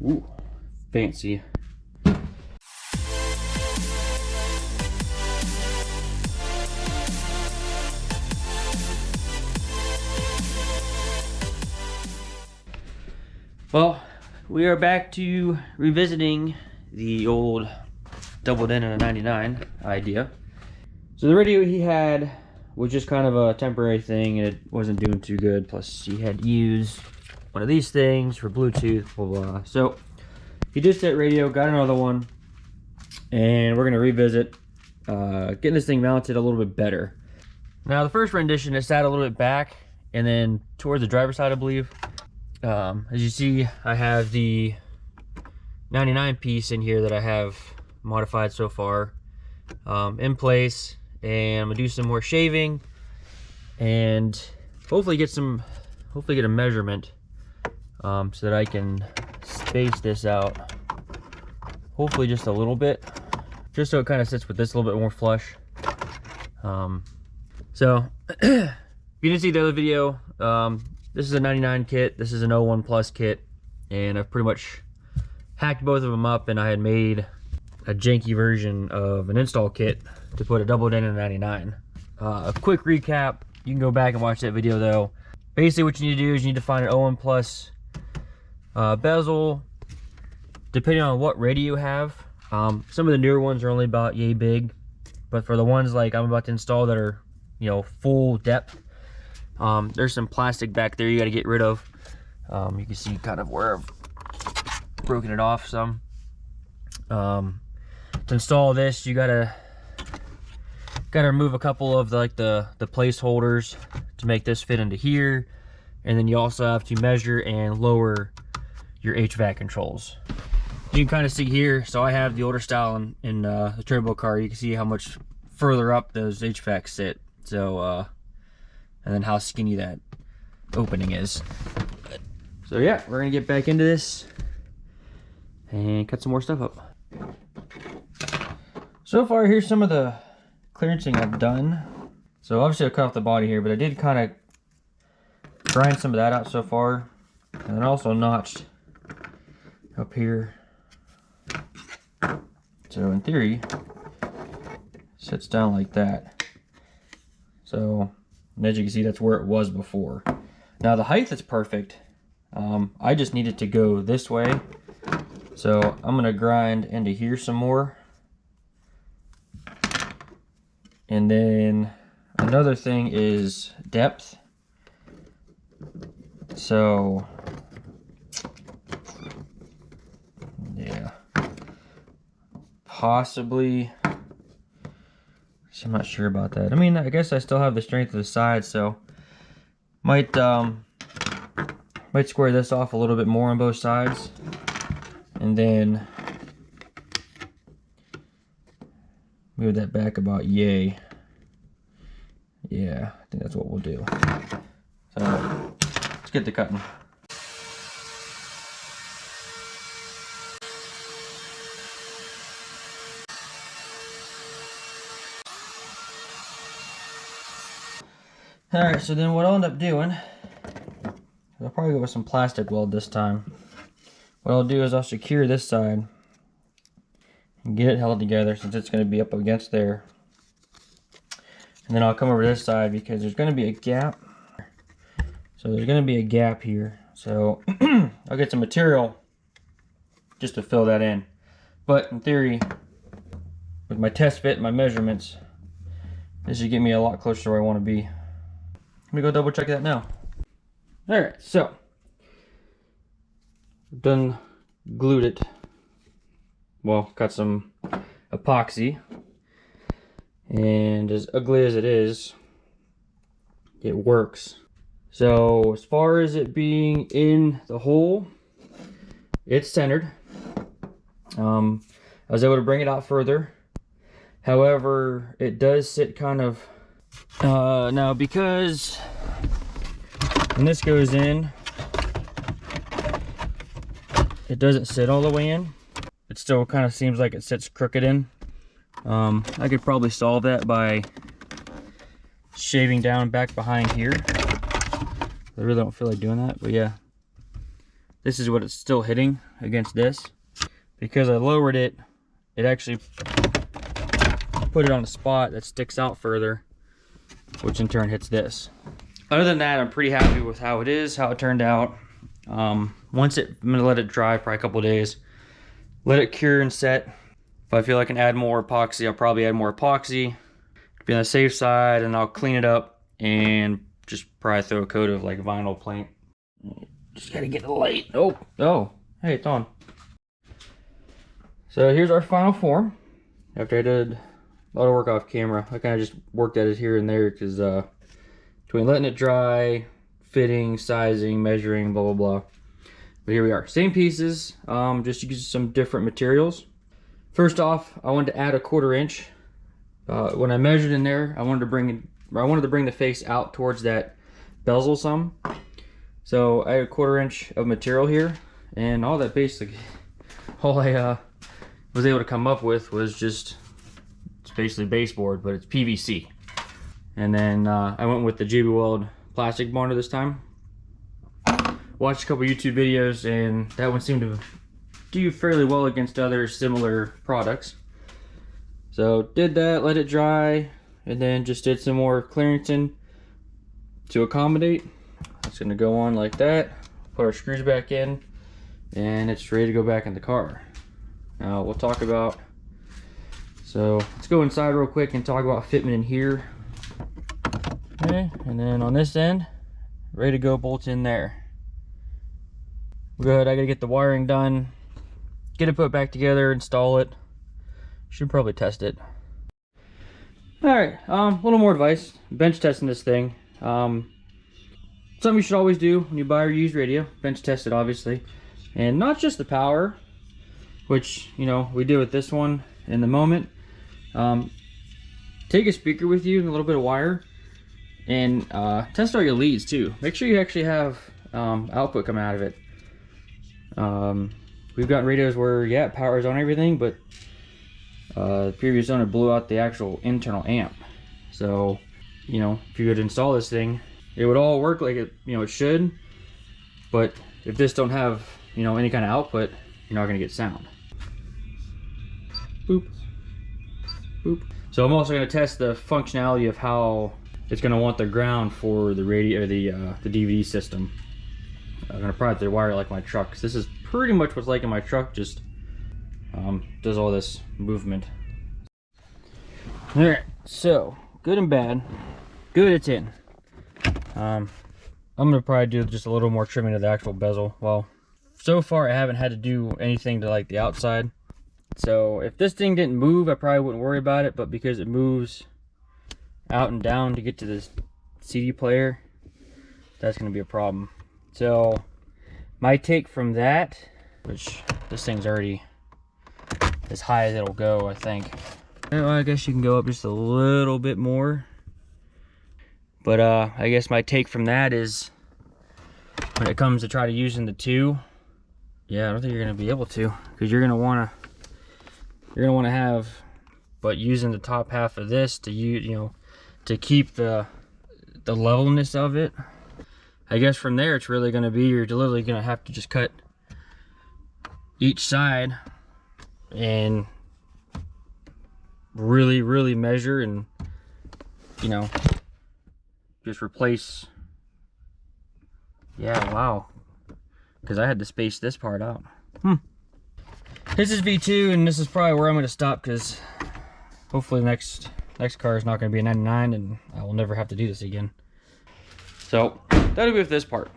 Ooh, fancy. Well, we are back to revisiting the old doubled in and a 99 idea. So the radio he had was just kind of a temporary thing, and it wasn't doing too good. Plus he had to use one of these things for Bluetooth, blah blah. So he ditched that radio, got another one, and we're gonna revisit getting this thing mounted a little bit better. Now the first rendition is sat a little bit back and then towards the driver's side, I believe. As you see, I have the 99 piece in here that I have modified so far in place, and I'm gonna do some more shaving and hopefully get a measurement so that I can space this out, hopefully just a little bit, just so it kind of sits with this a little bit more flush. So if you didn't see the other video, this is a 99 kit, this is an 01 Plus kit, and I've pretty much hacked both of them up, and I had made a janky version of an install kit to put a doubled in and a 99. A quick recap, you can go back and watch that video though. Basically what you need to do is you need to find an 01 Plus bezel, depending on what radio you have. Some of the newer ones are only about yay big, but for the ones like I'm about to install that are, you know, full depth, there's some plastic back there you got to get rid of. You can see kind of where I've broken it off some. To install this, you gotta remove a couple of the placeholders to make this fit into here, and then you also have to measure and lower your HVAC controls. You can kind of see here, so I have the older style in the turbo car. You can see how much further up those HVACs sit. So and then how skinny that opening is. So yeah, we're gonna get back into this and cut some more stuff up. So far, here's some of the clearancing I've done. So obviously I cut off the body here, but I did kind of grind some of that out so far, and then also notched up here. So in theory, sits down like that. So, and as you can see, that's where it was before. Now the height is perfect. I just need it to go this way. So I'm gonna grind into here some more. And then another thing is depth. So yeah, possibly, I'm not sure about that. I mean, I guess I still have the strength of the side, so might square this off a little bit more on both sides, and then move that back about yay. Yeah, I think that's what we'll do. So let's get to cutting. Alright, so then what I'll end up doing, I'll probably go with some plastic weld this time. What I'll do is I'll secure this side and get it held together, since it's going to be up against there. And then I'll come over this side because there's going to be a gap. So there's going to be a gap here. So I'll get some material just to fill that in. But in theory, with my test fit and my measurements, this should get me a lot closer to where I want to be. Let me go double check that now. Alright, so I've done glued it. Well, got some epoxy, and as ugly as it is, it works. So as far as it being in the hole, it's centered. I was able to bring it out further. However, it does sit kind of now, because when this goes in, it doesn't sit all the way in. It still kind of seems like it sits crooked in. I could probably solve that by shaving down back behind here. I really don't feel like doing that, but yeah, this is what it's still hitting against this. Because I lowered it, it actually put it on a spot that sticks out further, which in turn hits this. Other than that, I'm pretty happy with how it is, how it turned out. I'm gonna let it dry for a couple of days, let it cure and set. If I feel I can add more epoxy, I'll probably add more epoxy to be on the safe side, and I'll clean it up and just probably throw a coat of like vinyl paint. Just gotta get the light. Oh, hey, it's on. So here's our final form. After I did a lot of work off camera, I kind of just worked at it here and there because between letting it dry, fitting, sizing, measuring, blah, blah, blah. But here we are. Same pieces, just use some different materials. First off, I wanted to add a 1/4 inch. When I measured in there, I wanted to bring the face out towards that bezel some. So I had a 1/4 inch of material here, and all that basically, all I was able to come up with was just, it's basically baseboard, but it's PVC. And then I went with the JB Weld plastic bonder this time. Watched a couple YouTube videos, and that one seemed to do fairly well against other similar products. So did that, let it dry, and then just did some more clearancing to accommodate. It's gonna go on like that, put our screws back in, and it's ready to go back in the car. Now we'll talk about, so let's go inside real quick and talk about fitment in here. Okay, and then on this end, ready to go, bolts in there. Good, I gotta get the wiring done, get it put back together, install it. Should probably test it. Alright, a little more advice. Bench testing this thing. Something you should always do when you buy or use radio. Bench test it, obviously. And not just the power, which, you know, we did with this one in the moment. Take a speaker with you and a little bit of wire, and test all your leads too. Make sure you actually have output coming out of it. We've got radios where, yeah, power is on everything, but the previous owner blew out the actual internal amp. So, you know, if you could install this thing, it would all work like it, you know, it should. But if this don't have, you know, any kind of output, you're not gonna get sound. Boop, boop. So I'm also gonna test the functionality of how it's gonna want the ground for the radio, or the DVD system. I'm gonna probably have to wire it like my truck, because this is pretty much what's like in my truck, just does all this movement. All right, so good and bad. Good, it's in. I'm gonna probably do just a little more trimming of the actual bezel. Well, so far I haven't had to do anything to like the outside. So if this thing didn't move, I probably wouldn't worry about it, but because it moves out and down to get to this CD player, that's gonna be a problem. So my take from that, which this thing's already as high as it'll go, I think. Well, I guess you can go up just a little bit more. But I guess my take from that is, when it comes to try to using the two, yeah, I don't think you're gonna be able to, because you're gonna wanna have, but using the top half of this to use, you know, to keep the levelness of it. I guess from there it's really gonna be, you're literally gonna have to just cut each side and really measure, and, you know, just replace. Yeah, wow, because I had to space this part out. This is V2, and this is probably where I'm going to stop, because hopefully the next car is not going to be a 99 and I will never have to do this again. So that'll be with this part.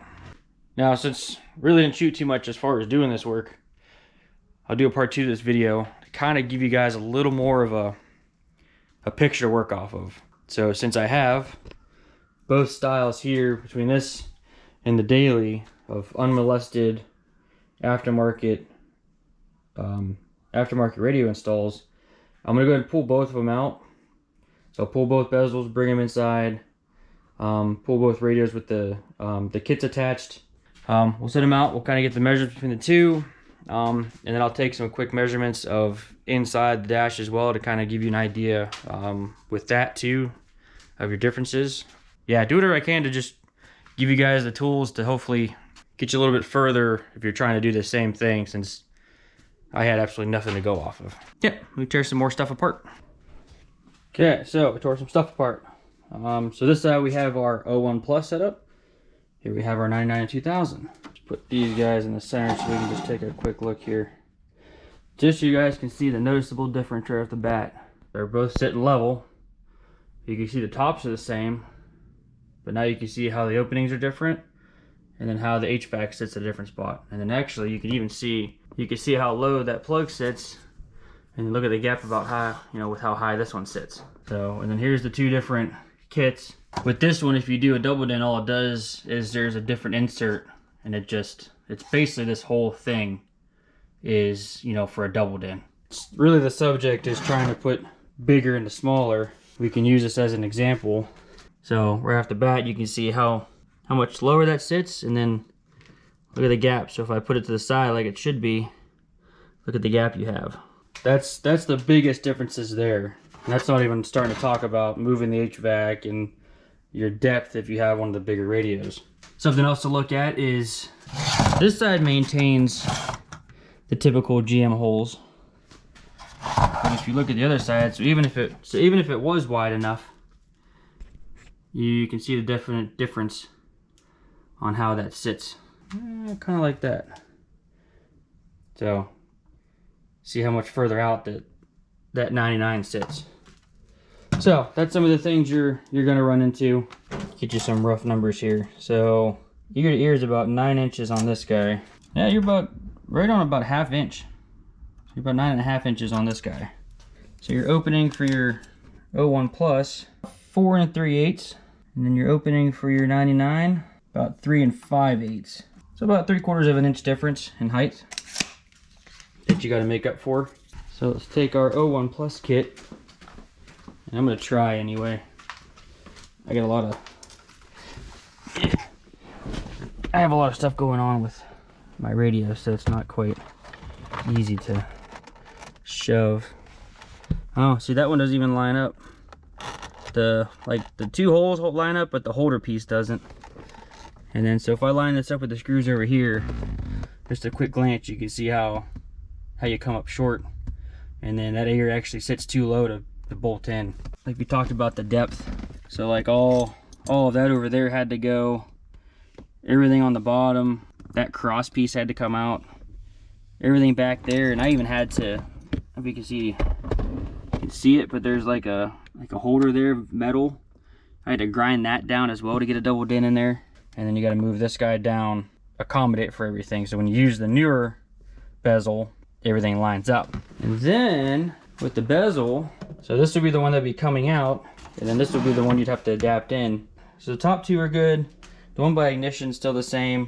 Now, since really didn't shoot too much as far as doing this work, I'll do a part 2 of this video to kind of give you guys a little more of a picture to work off of. So since I have both styles here, between this and the daily of unmolested aftermarket radio installs, I'm gonna go ahead and pull both of them out. So I'll pull both bezels, bring them inside, pull both radios with the kits attached. We'll set them out, we'll kind of get the measurements between the two, and then I'll take some quick measurements of inside the dash as well, to kind of give you an idea with that too, of your differences. Yeah, do whatever I can to just give you guys the tools to hopefully get you a little bit further if you're trying to do the same thing, since I had absolutely nothing to go off of. Yeah, let me tear some more stuff apart. Okay, so we tore some stuff apart. So this side we have our 01 Plus set up. Here we have our 99 and 2000. Let's put these guys in the center so we can just take a quick look here. Just so you guys can see the noticeable difference right off the bat. They're both sitting level. You can see the tops are the same, but now you can see how the openings are different, and then how the HVAC sits at a different spot. And then actually you can even see, how low that plug sits, and look at the gap about high, you know, with how high this one sits. So, and then here's the two different kits. With this one, if you do a double din, all it does is there's a different insert, and it's basically this whole thing is, you know, for a double din. It's really, the subject is trying to put bigger into smaller. We can use this as an example. So right off the bat, you can see how much lower that sits, and then look at the gap. So if I put it to the side like it should be, look at the gap you have. That's the biggest differences there. And that's not even starting to talk about moving the HVAC and your depth if you have one of the bigger radios. Something else to look at is this side maintains the typical GM holes. But if you look at the other side, so even if it was wide enough, you can see the difference on how that sits. Kind of like that. So see how much further out that 99 sits. So that's some of the things you're gonna run into. Get you some rough numbers here. So ear to ear is about 9 inches on this guy. Yeah, you're right on about ½ inch. So you're about 9.5 inches on this guy. So your opening for your 01 Plus, 4 3/8, and then your opening for your 99, about 3 5/8. So about 3/4 of an inch difference in height that you got to make up for. So let's take our 01 Plus kit, and I'm gonna try anyway. I have a lot of stuff going on with my radio, so it's not quite easy to shove. Oh, see, that one doesn't even line up. The two holes line up, but the holder piece doesn't. And then so if I line this up with the screws over here, just a quick glance, you can see how you come up short, and then that ear actually sits too low to bolt in. Like we talked about the depth, so like all of that over there had to go. Everything on the bottom, that cross piece had to come out. Everything back there, and I even had to, if you can see it, but there's like a holder there, metal. I had to grind that down as well to get a double din in there. And then you got to move this guy down, accommodate for everything. So when you use the newer bezel, everything lines up. And then with the bezel, so this would be the one that'd be coming out, and then this would be the one you'd have to adapt in. So the top two are good. The one by ignition is still the same,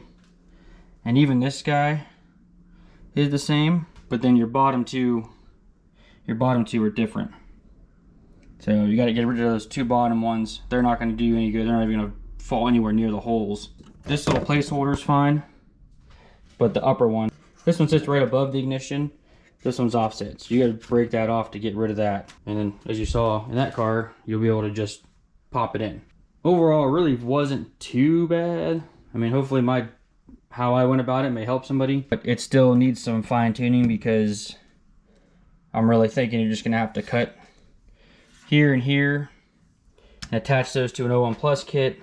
and even this guy is the same. But then your bottom two are different. So you got to get rid of those two bottom ones. They're not going to do you any good. They're not even going to fall anywhere near the holes. This little placeholder is fine, but the upper one, this one sits right above the ignition. This one's offset, so you got to break that off to get rid of that. And then, as you saw in that car, you'll be able to just pop it in. Overall, it really wasn't too bad. I mean, hopefully how I went about it may help somebody, but it still needs some fine tuning, because I'm really thinking you're just gonna have to cut here and here and attach those to an 01 Plus kit,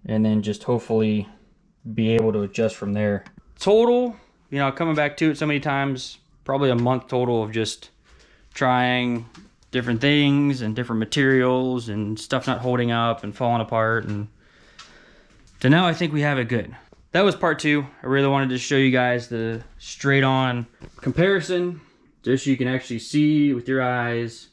and then just hopefully be able to adjust from there. Total, you know, coming back to it so many times, probably a month total of just trying different things and different materials and stuff not holding up and falling apart, and to now I think we have it good. That was part 2. I really wanted to show you guys the straight on comparison, just so you can actually see with your eyes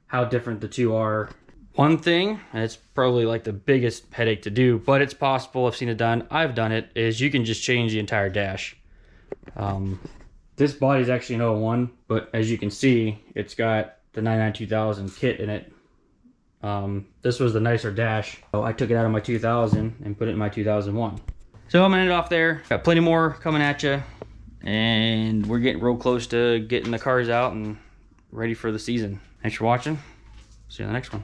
how different the two are. One thing, and it's probably like the biggest headache to do, but it's possible, I've seen it done, I've done it, is you can just change the entire dash. This body is actually an 01, but as you can see, it's got the 99-2000 kit in it. This was the nicer dash, so I took it out of my 2000 and put it in my 2001. So I'm gonna end it off there. Got plenty more coming at you, and we're getting real close to getting the cars out and ready for the season. Thanks for watching. See you in the next one.